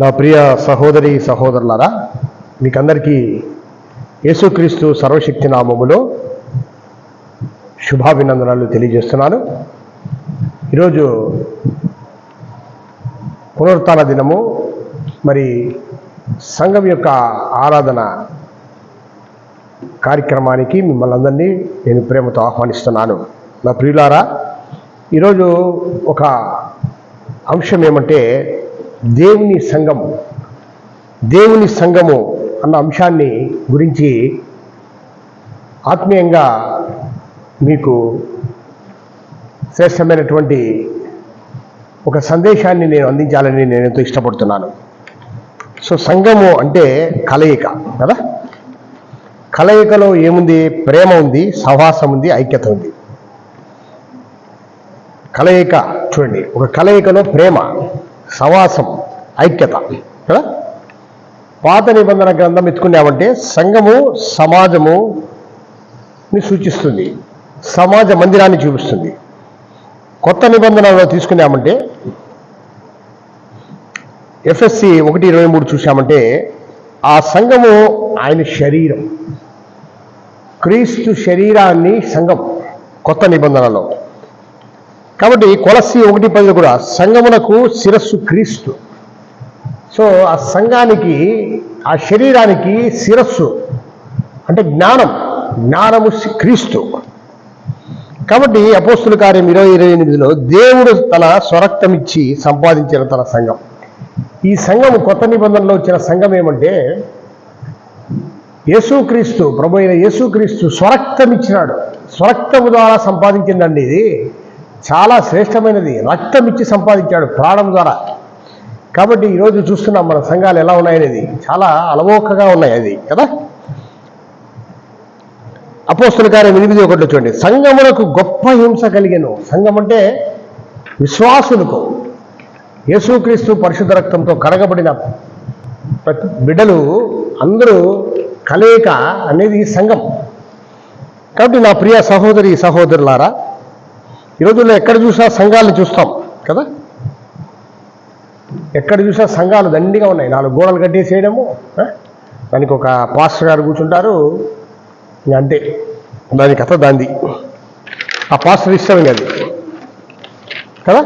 నా ప్రియ సహోదరి సహోదరులారా, మీకందరికీ యేసుక్రీస్తు సర్వశక్తి నామములో శుభాభినందనాలు తెలియజేస్తున్నాను. ఈరోజు పునరుత్థాన దినము. మరి సంఘం యొక్క ఆరాధన కార్యక్రమానికి మిమ్మల్ని అందరినీ నేను ప్రేమతో ఆహ్వానిస్తున్నాను. నా ప్రియులారా, ఈరోజు ఒక అంశం ఏమంటే దేవుని సంఘము అన్న అంశాన్ని గురించి ఆత్మీయంగా మీకు శ్రేష్టమైనటువంటి ఒక సందేశాన్ని నేను అందించాలని నేను ఎంతో ఇష్టపడుతున్నాను. సో సంఘము అంటే కలయిక కదా. కలయికలో ఏముంది? ప్రేమ ఉంది, సహవాసం ఉంది, ఐక్యత ఉంది. కలయిక చూడండి, ఒక కలయికలో ప్రేమ, సహవాసం, ఐక్యత కదా. పాత నిబంధన గ్రంథం ఎత్తుకున్నామంటే సంఘము సమాజముని సూచిస్తుంది, సమాజ మందిరాన్ని చూపిస్తుంది. కొత్త నిబంధనలో తీసుకున్నామంటే ఎఫ్ఎస్సి 1:23 చూసామంటే ఆ సంఘము ఆయన శరీరం, క్రీస్తు శరీరాన్ని సంఘం కొత్త నిబంధనలో. కాబట్టి కొలస్సీ 1:10 కూడా సంఘమునకు శిరస్సు క్రీస్తు. సో ఆ సంఘానికి, ఆ శరీరానికి శిరస్సు అంటే జ్ఞానము క్రీస్తు. కాబట్టి అపోస్తుల కార్యం 20:28లో దేవుడు తన స్వరక్తం ఇచ్చి సంపాదించిన తన సంఘం. ఈ సంఘం కొత్త నిబంధనలో వచ్చిన సంఘం ఏమంటే యేసుక్రీస్తు, ప్రభు అయిన యేసుక్రీస్తు స్వరక్తం ఇచ్చినాడు. స్వరక్తము ద్వారా సంపాదించిందండి. ఇది చాలా శ్రేష్టమైనది. రక్తం ఇచ్చి సంపాదించాడు ప్రాణం ద్వారా. కాబట్టి ఈరోజు చూస్తున్నాం మన సంఘాలు ఎలా ఉన్నాయనేది. చాలా అలవోకగా ఉన్నాయి అది కదా. అపోస్తుల కార్యం 8:1 చూడండి, సంఘమునకు గొప్ప హింస కలిగెను. సంఘం అంటే విశ్వాసులకు, యేసుక్రీస్తు పరిశుద్ధ రక్తంతో కడగబడిన బిడ్డలు అందరూ కలయిక అనేది సంఘం. కాబట్టి నా ప్రియ సహోదరి సహోదరులారా, ఈ రోజుల్లో ఎక్కడ చూసా సంఘాలను చూస్తాం కదా. ఎక్కడ చూసా సంఘాలు దండిగా ఉన్నాయి. 4 గోడలు కట్టేసేయడము, దానికి ఒక పాస్టర్ గారు కూర్చుంటారు, అంతే. దాని కథ దాంది. ఆ పాస్టర్ ఇష్టం అది కదా.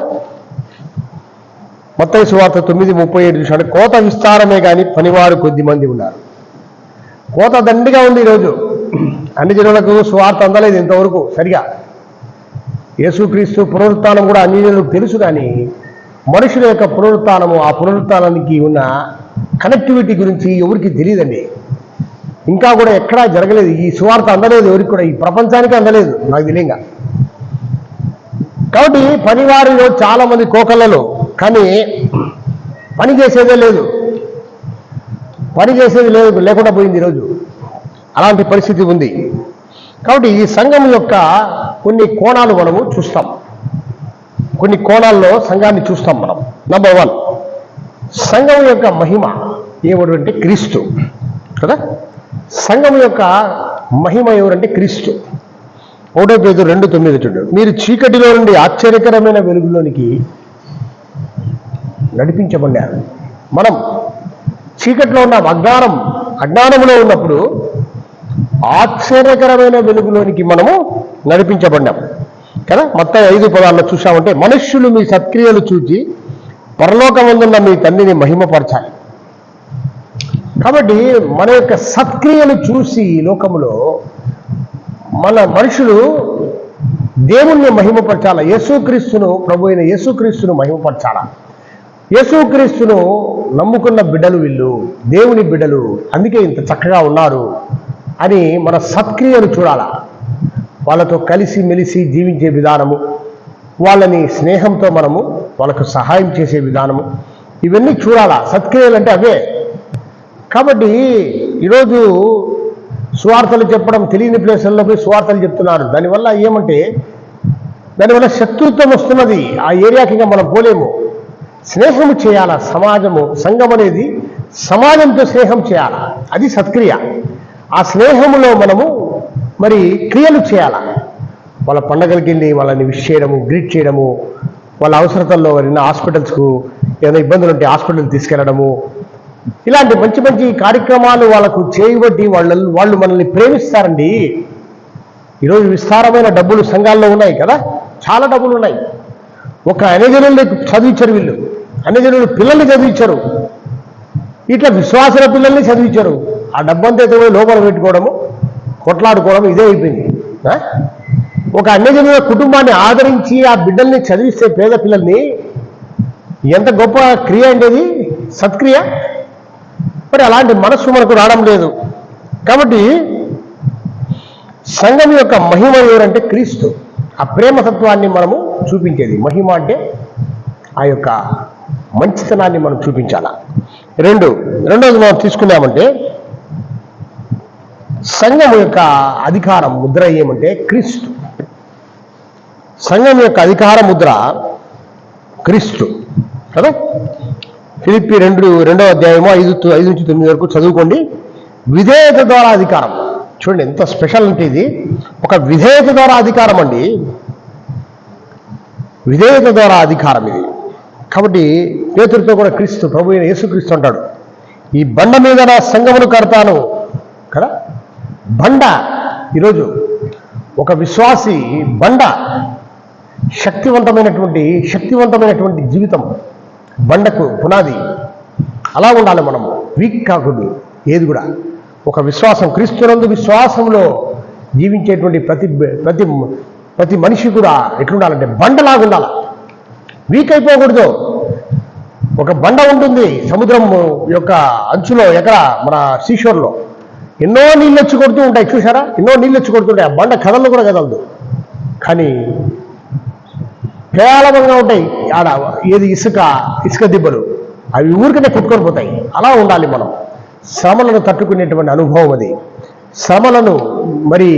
మత్తయి సువార్త 9:37 చూసాడు, కోత విస్తారమే కానీ పనివారు కొద్ది మంది ఉన్నారు. కోత దండిగా ఉంది ఈరోజు. అన్ని జనులకు సువార్త అందలేదు ఇంతవరకు సరిగా. యేసుక్రీస్తు పునరుత్థానం కూడా అన్ని జనులకు తెలుసు, కానీ మనుషుల యొక్క పునరుత్థానము, ఆ పునరుత్థానానికి ఉన్న కనెక్టివిటీ గురించి ఎవరికి తెలియదండి. ఇంకా కూడా ఎక్కడా జరగలేదు. ఈ సువార్త అందలేదు ఎవరికి కూడా, ఈ ప్రపంచానికి అందలేదు నాకు తెలియంగా. కాబట్టి పనివారిలో చాలా మంది కోకళ్ళలో, కానీ పని చేసేదే లేదు. లేకుండా పోయింది ఈరోజు. అలాంటి పరిస్థితి ఉంది. కాబట్టి ఈ సంఘం యొక్క కొన్ని కోణాలు మనము చూస్తాం. కొన్ని కోణాల్లో సంఘాన్ని చూస్తాం మనం. నంబర్ 1, సంఘం యొక్క మహిమ ఎవరంటే క్రీస్తు కదా. సంఘం యొక్క మహిమ ఎవరంటే క్రీస్తు. 1 పేతురు 2:9 చూడు, మీరు చీకటిలో నుండి ఆశ్చర్యకరమైన వెలుగులోనికి నడిపించబడ్డారు. మనం చీకటిలో ఉన్న అజ్ఞానంలో ఉన్నప్పుడు ఆశ్చర్యకరమైన వెలుగులోనికి మనము నడిపించబడ్డాం కదా. మత్తయి 5:16 చూసామంటే మనుష్యులు మీ సత్క్రియలు చూచి పరలోకమందున్న మీ తండ్రిని మహిమపరచాలి. కాబట్టి మన యొక్క సత్క్రియలు చూసి లోకములో మన మనుషులు దేవుణ్ణి మహిమపరచాల. యేసుక్రీస్తును, ప్రభు అయిన యేసుక్రీస్తును మహిమపరచాల. యేసుక్రీస్తును నమ్ముకున్న బిడ్డలు వీళ్ళు, దేవుని బిడ్డలు, అందుకే ఇంత చక్కగా ఉన్నారు అని మన సత్క్రియలు చూడాలా. వాళ్ళతో కలిసి మెలిసి జీవించే విధానము, వాళ్ళని స్నేహంతో మనము వాళ్ళకు సహాయం చేసే విధానము, ఇవన్నీ చూడాలా. సత్క్రియలు అంటే అవే. కాబట్టి ఈరోజు సువార్తలు చెప్పడం, తెలియని ప్లేసుల్లో పోయి సువార్తలు చెప్తున్నారు. దానివల్ల ఏమంటే దానివల్ల శత్రుత్వం వస్తున్నది. ఆ ఏరియాకి ఇంకా మనం పోలేము. స్నేహము చేయాలా. సంఘం అనేది సమాజంతో స్నేహం చేయాలా. అది సత్క్రియ. ఆ స్నేహములో మనము మరి క్రియలు చేయాలా. వాళ్ళ పండగలకి వెళ్ళి వాళ్ళని విష్ చేయడము, గ్రీట్ చేయడము, వాళ్ళ అవసరతల్లో నిన్న హాస్పిటల్స్కు ఏదైనా ఇబ్బందులు ఉంటే హాస్పిటల్ తీసుకెళ్లడము, ఇలాంటి మంచి మంచి కార్యక్రమాలు వాళ్ళకు చేయబట్టి వాళ్ళు మనల్ని ప్రేమిస్తారండి. ఈరోజు విస్తారమైన డబ్బులు సంఘాల్లో ఉన్నాయి కదా, చాలా డబ్బులు ఉన్నాయి. ఒక అన్యజనుల్ని చదివించారు వీళ్ళు, అన్యజనులు పిల్లల్ని చదివించారు, ఇట్లా విశ్వాసుల పిల్లల్ని చదివించారు. ఆ డబ్బంతా ఎత్తుకొని లోపల పెట్టుకోవడము, కొట్లాడుకోవడం ఇదే అయిపోయింది. ఒక అన్యజనుల కుటుంబాన్ని ఆదరించి ఆ బిడ్డల్ని చదివిస్తే, పేద పిల్లల్ని, ఎంత గొప్ప క్రియ అండి, సత్క్రియ. మరి అలాంటి మనస్సు మనకు రావడం లేదు. కాబట్టి సంఘం యొక్క మహిమ ఎవరంటే క్రీస్తు. ఆ ప్రేమతత్వాన్ని మనము చూపించేది మహిమ అంటే, ఆ యొక్క మంచితనాన్ని మనం చూపించాలా. రెండోది మనం తీసుకున్నామంటే, సంఘం యొక్క అధికారం ముద్ర ఏమంటే క్రీస్తు. సంఘం యొక్క అధికార ముద్ర క్రీస్తు కదా. ఫిలిప్పీ 2వ అధ్యాయము 5-9 వరకు చదువుకోండి. విధేయత ద్వారా అధికారం. చూడండి ఎంత స్పెషల్ అంటే ఇది, ఒక విధేయత ద్వారా అధికారం అండి, విధేయత ద్వారా అధికారం ఇది. కాబట్టి పేతురుతో కూడా క్రీస్తు, ప్రభు అయిన యేసుక్రీస్తు అంటాడు, ఈ బండ మీద నా సంఘమును కడతాను కదా. బండ, ఈరోజు ఒక విశ్వాసి బండ, శక్తివంతమైనటువంటి జీవితం బండకు పునాది. అలా ఉండాలి మనం, వీక్ కాకూడదు ఏది కూడా. ఒక విశ్వాసం, క్రీస్తునందు విశ్వాసంలో జీవించేటువంటి ప్రతి మనిషి కూడా ఎట్లుండాలంటే బండలాగా ఉండాలి, వీక్ అయిపోకూడదు. ఒక బండ ఉంటుంది సముద్రం యొక్క అంచులో, ఎక్కడ మన సీషోర్లో ఎన్నో నీళ్ళు వచ్చి కొడుతూ ఉంటాయి, చూసారా, ఎన్నో నీళ్ళు వచ్చి కొడుతుంటాయి. ఆ బండ కదలను కూడా కదలదు, కానీ కేవలంగా ఉంటాయి ఆడ, ఏది ఇసుక దిబ్బలు, అవి ఊరికనే కొట్టుకొని పోతాయి. అలా ఉండాలి మనం. శ్రమలను తట్టుకునేటువంటి అనుభవం అది, శ్రమలను మరి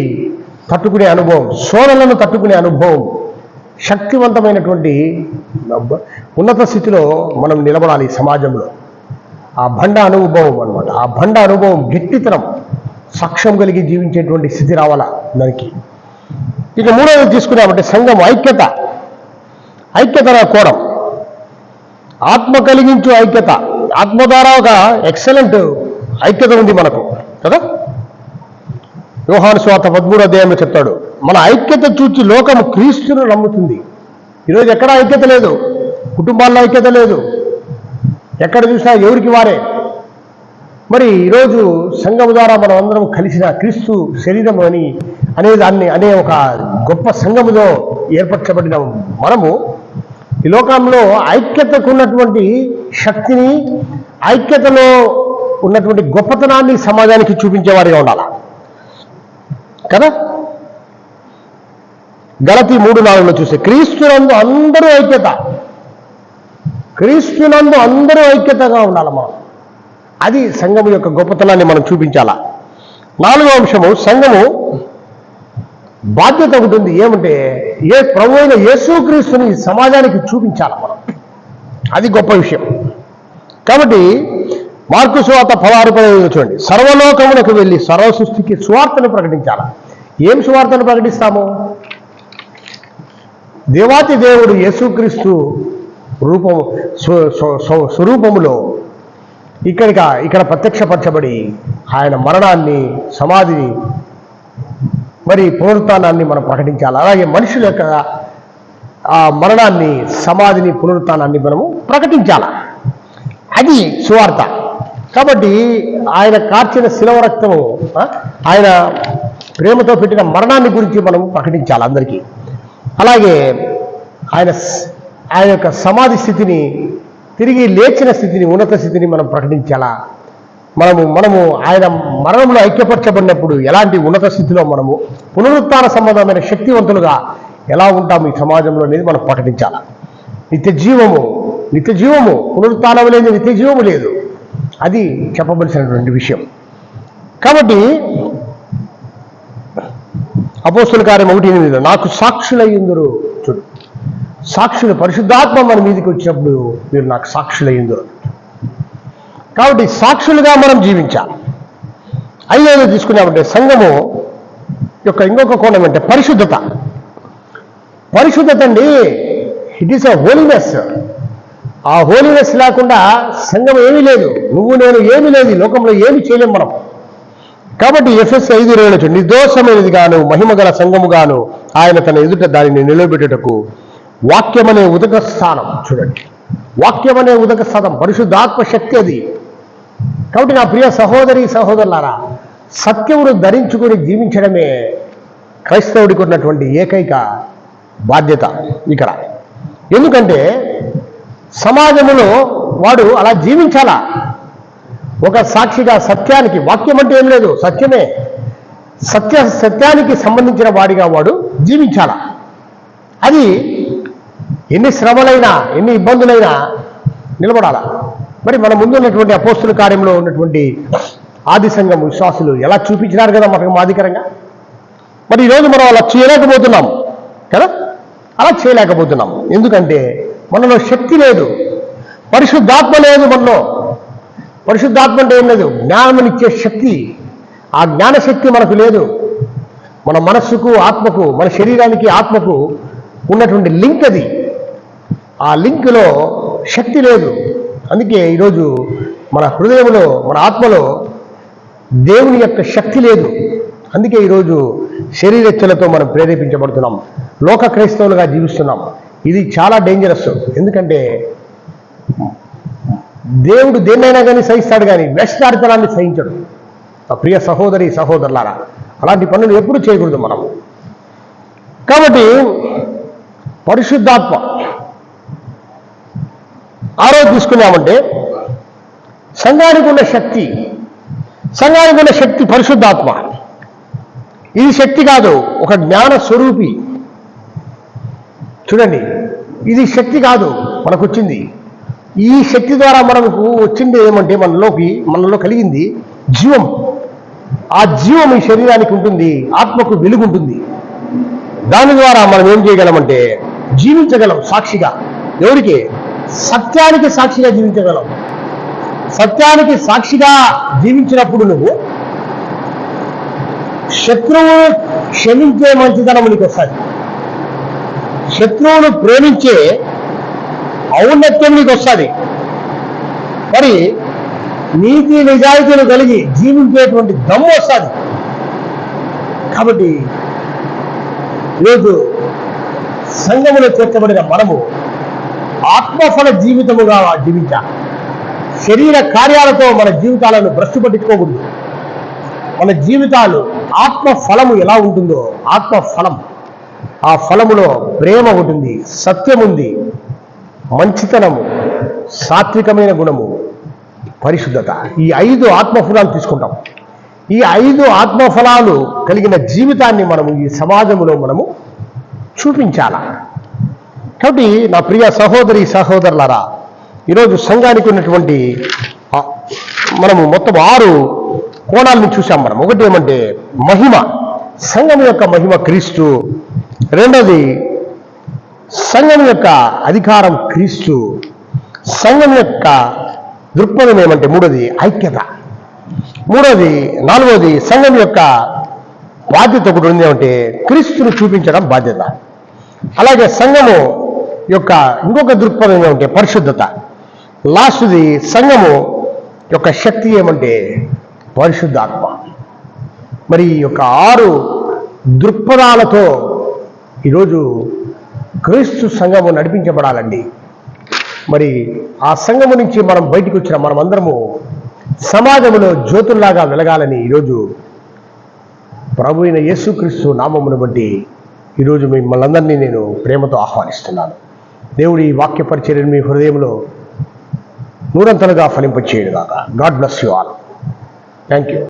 తట్టుకునే అనుభవం, శోధనలను తట్టుకునే అనుభవం, శక్తివంతమైనటువంటి ఉన్నత స్థితిలో మనం నిలబడాలి సమాజంలో. ఆ బండ అనుభవం అన్నమాట. ఆ బండ అనుభవం, గట్టితనం, సాక్ష్యం కలిగి జీవించేటువంటి స్థితి రావాలా దానికి. ఇక మూడవది తీసుకున్నామంటే సంఘం ఐక్యత కోణం, ఆత్మ కలిగించు ఐక్యత. ఆత్మ ద్వారా ఒక ఎక్సలెంట్ ఐక్యత ఉంది మనకు కదా. యోహాను సువార్త 13వ అధ్యాయంలో చెప్తాడు, మన ఐక్యత చూచి లోకము క్రీస్తును నమ్ముతుంది. ఈరోజు ఎక్కడ ఐక్యత లేదు, కుటుంబాల్లో ఐక్యత లేదు, ఎక్కడ చూసినా ఎవరికి వారే. మరి ఈరోజు సంఘం ద్వారా మనం అందరం కలిసిన క్రీస్తు శరీరం అనే ఒక గొప్ప సంఘములో ఏర్పరచబడిన మనము ఈ లోకంలో ఐక్యతకు ఉన్నటువంటి శక్తిని, ఐక్యతలో ఉన్నటువంటి గొప్పతనాన్ని సమాజానికి చూపించేవారిగా ఉండాలి కదా. గలతీ 3:4 చూస్తే క్రీస్తునందు అందరూ ఐక్యతగా ఉండాలి మనం. అది సంఘము యొక్క గొప్పతనాన్ని మనం చూపించాలా. 4వ అంశము, సంఘము బాధ్యత ఉంటుంది. ఏమంటే ప్రభు అయిన యేసుక్రీస్తుని సమాజానికి చూపించాలి మనం. అది గొప్ప విషయం. కాబట్టి మార్కు సువార్త 16:15 చూడండి, సర్వలోకమునకు వెళ్ళి సర్వ సృష్టికి సువార్తను ప్రకటించాలి. ఏం సువార్తను ప్రకటిస్తాము? దేవాతి దేవుడు యేసుక్రీస్తు స్వరూపములో ఇక్కడ ప్రత్యక్షపరచబడి ఆయన మరణాన్ని, సమాధిని, మరి పునరుత్థానాన్ని మనం ప్రకటించాలి. అలాగే మనుషుల యొక్క ఆ మరణాన్ని, సమాధిని, పునరుత్థానాన్ని మనము ప్రకటించాలి. అది సువార్త. కాబట్టి ఆయన కార్చిన శిలవ రక్తము, ఆయన ప్రేమతో పెట్టిన మరణాన్ని గురించి మనం ప్రకటించాలి అందరికీ. అలాగే ఆయన యొక్క సమాధి స్థితిని, తిరిగి లేచిన స్థితిని, ఉన్నత స్థితిని మనం ప్రకటించాలా. మనము ఆయన మరణంలో ఐక్యపరచబడినప్పుడు ఎలాంటి ఉన్నత స్థితిలో మనము పునరుత్థాన సంబంధమైన శక్తివంతులుగా ఎలా ఉంటాము ఈ సమాజంలో అనేది మనం ప్రకటించాలా. నిత్య జీవము, పునరుత్థానం లేని నిత్య జీవము లేదు, అది చెప్పవలసినటువంటి విషయం. కాబట్టి అపోస్తుల కార్యం 1:8 నాకు సాక్షులయ్యిందురు. చూడు, సాక్షులు, పరిశుద్ధాత్మ మన మీదకి వచ్చినప్పుడు మీరు నాకు సాక్షులయ్యిందురు. కాబట్టి సాక్షులుగా మనం జీవించాలి. 5వ తీసుకున్నామంటే సంఘము యొక్క ఇంకొక కోణం అంటే పరిశుద్ధత అండి. It is a holiness. ఆ హోలీనెస్ లేకుండా సంఘం ఏమీ లేదు, నువ్వు నేను ఏమీ లేదు, ఈ లోకంలో ఏమి చేయలేం మనం. కాబట్టి ఎఫెస్ 5:20 నిర్దోషమైనది గాను మహిమ గల సంఘము గాను ఆయన తన ఎదుట దానిని నిలబెట్టుటకు వాక్యమనే ఉదక స్థానం. చూడండి, వాక్యమనే ఉదక స్థానం, పరిశుద్ధాత్మ శక్తి అది. కాబట్టి నా ప్రియ సహోదరి సహోదరులారా, సత్యమును ధరించుకుని జీవించడమే క్రైస్తవుడికి ఉన్నటువంటి ఏకైక బాధ్యత ఇక్కడ. ఎందుకంటే సమాజంలో వాడు అలా జీవించాలా, ఒక సాక్షిగా సత్యానికి. వాక్యం అంటే ఏం లేదు, సత్యమే. సత్యానికి సంబంధించిన వాడిగా వాడు జీవించాలా. అది ఎన్ని శ్రమలైనా ఎన్ని ఇబ్బందులైనా నిలబడాలా. మరి మన ముందున్నటువంటి అపోస్తుల కార్యంలో ఉన్నటువంటి ఆది సంఘం విశ్వాసులు ఎలా చూపించినారు కదా మనకు మాదికరంగా. మరి ఈరోజు మనం అలా చేయలేకపోతున్నాం కదా, అలా చేయలేకపోతున్నాం. ఎందుకంటే మనలో శక్తి లేదు, పరిశుద్ధాత్మ లేదు మనలో. పరిశుద్ధాత్మ అంటే ఏం లేదు, జ్ఞానమునిచ్చే శక్తి. ఆ జ్ఞానశక్తి మనకు లేదు. మన మనస్సుకు ఆత్మకు, మన శరీరానికి ఆత్మకు ఉన్నటువంటి లింక్ అది. ఆ లింక్లో శక్తి లేదు. అందుకే ఈరోజు మన హృదయంలో, మన ఆత్మలో దేవుని యొక్క శక్తి లేదు. అందుకే ఈరోజు శరీరెచ్చలతో మనం ప్రేరేపించబడుతున్నాం, లోక క్రైస్తవులుగా జీవిస్తున్నాం. ఇది చాలా డేంజరస్. ఎందుకంటే దేవుడు దేన్నైనా కానీ సహిస్తాడు, కానీ వేషధారితనాన్ని సహించడు. ఆ ప్రియ సహోదరి సహోదరులారా, అలాంటి పనులు ఎప్పుడు చేయకూడదు మనం. కాబట్టి పరిశుద్ధాత్మ తీసుకున్నామంటే సంఘానికి ఉన్న శక్తి పరిశుద్ధాత్మ. ఇది శక్తి కాదు, ఒక జ్ఞాన స్వరూపి. చూడండి, ఇది శక్తి కాదు మనకు వచ్చింది. ఈ శక్తి ద్వారా మనకు వచ్చింది ఏమంటే మనలో కలిగింది జీవం. ఆ జీవం ఈ శరీరానికి ఉంటుంది, ఆత్మకు వెలుగుంటుంది. దాని ద్వారా మనం ఏం చేయగలమంటే జీవించగలం సాక్షిగా. ఎవరికి? సత్యానికి సాక్షిగా జీవించగలం. సత్యానికి సాక్షిగా జీవించినప్పుడు నువ్వు శత్రువు క్షమించే మంచితనం నీకు వస్తుంది, శత్రువును ప్రేమించే ఔన్నత్యం నీకు వస్తుంది. మరి నీతి నిజాయితీలు కలిగి జీవించేటువంటి దమ్ము వస్తుంది. కాబట్టి ఈరోజు సంఘములో చేర్చబడిన మనము ఆత్మఫల జీవితముగా జీవించాలి. శరీర కార్యాలతో మన జీవితాలను భ్రష్టు పట్టించుకోకూడదు. మన జీవితాలు ఆత్మఫలము ఎలా ఉంటుందో, ఆత్మఫలం, ఆ ఫలములో ప్రేమ ఉంటుంది, సత్యం ఉంది, మంచితనము, సాత్వికమైన గుణము, పరిశుద్ధత. ఈ 5 ఆత్మఫలాలు తీసుకుంటాం. ఈ 5 ఆత్మఫలాలు కలిగిన జీవితాన్ని మనము ఈ సమాజంలో మనము చూపించాలా. కాబట్టి నా ప్రియ సహోదరి సహోదరులారా, ఈరోజు సంఘానికి ఉన్నటువంటి మనము మొత్తం 6 కోణాలను చూసాం మనం. ఒకటి ఏమంటే మహిమ, సంఘం యొక్క మహిమ క్రీస్తు. రెండోది సంఘం యొక్క అధికారం క్రీస్తు. సంఘం యొక్క దృక్పథం ఏమంటే మూడోది ఐక్యత. నాలుగోది సంఘం యొక్క బాధ్యత ఒకటి ఉంది ఏమంటే క్రీస్తును చూపించడం బాధ్యత. అలాగే సంఘము యొక్క ఇంకొక దృక్పథం ఏమంటే పరిశుద్ధత. లాస్ట్ది సంఘము యొక్క శక్తి ఏమంటే పరిశుద్ధాత్మ. మరి ఈ యొక్క 6 దృక్పథాలతో ఈరోజు క్రీస్తు సంఘము నడిపించబడాలండి. మరి ఆ సంఘము నుంచి మనం బయటికి వచ్చిన మనమందరము సమాజంలో జ్యోతుల్లాగా వెలగాలని ఈరోజు ప్రభు అయిన యేసుక్రీస్తు నామమును బట్టి ఈరోజు మిమ్మల్ని అందరినీ నేను ప్రేమతో ఆహ్వానిస్తున్నాను. దేవుడి వాక్య పరిచర్యను మీ హృదయంలో నూరంతలుగా ఫలింపచేయుగాక. God bless you all. Thank you.